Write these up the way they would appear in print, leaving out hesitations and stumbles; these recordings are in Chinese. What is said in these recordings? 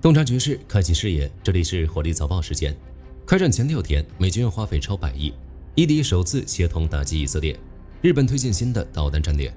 洞察局势，开启视野，这里是火力早报时间。开战前6天，美军花费超100亿，伊迪首次协同打击以色列。日本推进新的导弹战略。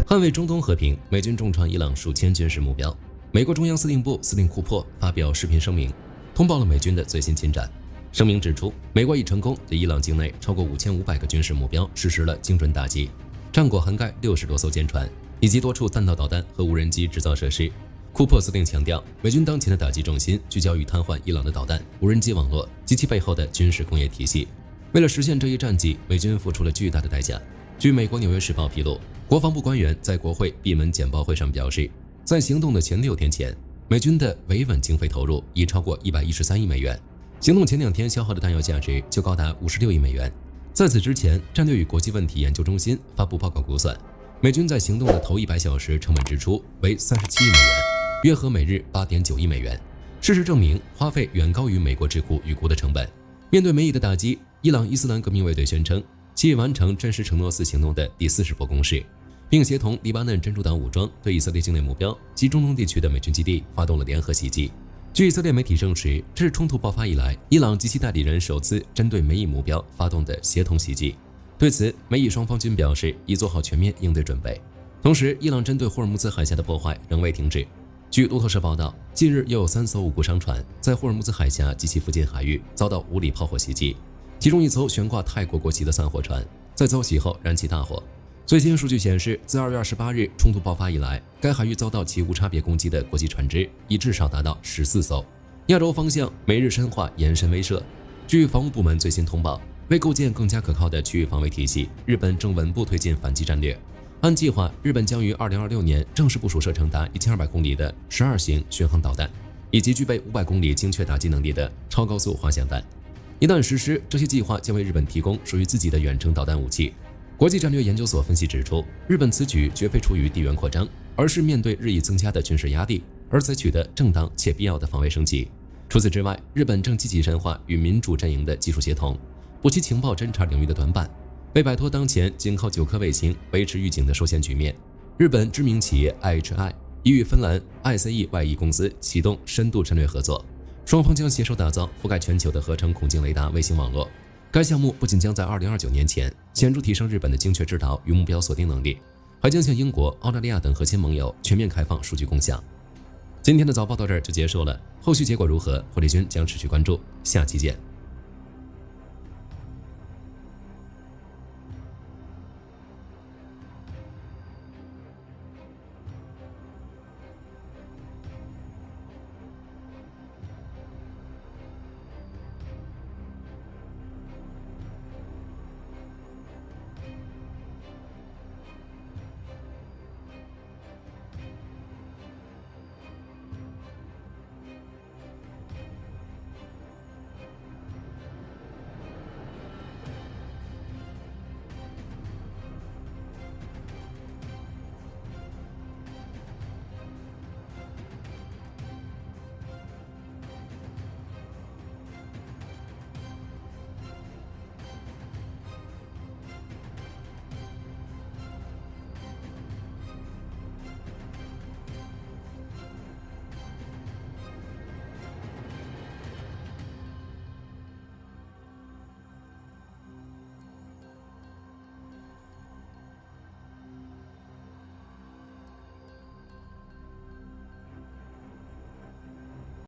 捍卫中东和平，美军重创伊朗数千军事目标。美国中央司令部司令库珀发表视频声明，通报了美军的最新进展。声明指出，美国已成功对伊朗境内超过5500个军事目标实施了精准打击，战果涵盖60多艘舰船以及多处弹道导弹和无人机制造设施。库珀司令强调，美军当前的打击重心聚焦于瘫痪伊朗的导弹、无人机网络及其背后的军事工业体系。为了实现这一战绩，美军付出了巨大的代价。据美国《纽约时报》披露，国防部官员在国会闭门简报会上表示，在行动的前6天前，美军的维稳经费投入已超过113亿美元，行动前2天消耗的弹药价值就高达56亿美元。在此之前，战略与国际问题研究中心发布报告估算，美军在行动的头100小时成本支出为37亿美元，约合每日8.9亿美元。事实证明，花费远高于美国智库预估的成本。面对美以的打击，伊朗伊斯兰革命卫队宣称，其已完成真实承诺4行动的第40波攻势，并协同黎巴嫩真主党武装对以色列境内目标及中东地区的美军基地发动了联合袭击。据以色列媒体证实，这是冲突爆发以来，伊朗及其代理人首次针对美以目标发动的协同袭击。对此，美以双方均表示已做好全面应对准备。同时，伊朗针对霍尔木兹海峡的破坏仍未停止。据路透社报道，近日又有3艘无辜商船在霍尔木兹海峡及其附近海域遭到无理炮火袭击，其中1艘悬挂泰国国旗的散货船在遭袭后燃起大火。最新数据显示，自2月28日冲突爆发以来，该海域遭到其无差别攻击的国际船只已至少达到14艘。亚洲方向，美日深化延伸威慑。据防务部门最新通报，为构建更加可靠的区域防卫体系，日本正稳步推进反击战略。按计划，日本将于2026年正式部署射程达1200公里的12型巡航导弹，以及具备500公里精确打击能力的超高速滑翔弹。一旦实施，这些计划将为日本提供属于自己的远程导弹武器。国际战略研究所分析指出，日本此举绝非出于地缘扩张，而是面对日益增加的军事压力而采取的正当且必要的防卫升级。除此之外，日本正积极深化与民主阵营的技术协同，补齐情报侦察领域的短板，为摆脱当前仅靠9颗卫星维持预警的受限局面。日本知名企业 IHI 已与芬兰 ICE 外翼公司启动深度战略合作，双方将携手打造覆盖全球的合成孔径雷达卫星网络。该项目不仅将在2029年前显著提升日本的精确制导与目标锁定能力，还将向英国、澳大利亚等核心盟友全面开放数据共享。今天的早报到这儿就结束了，后续结果如何，火力军将持续关注，下期见。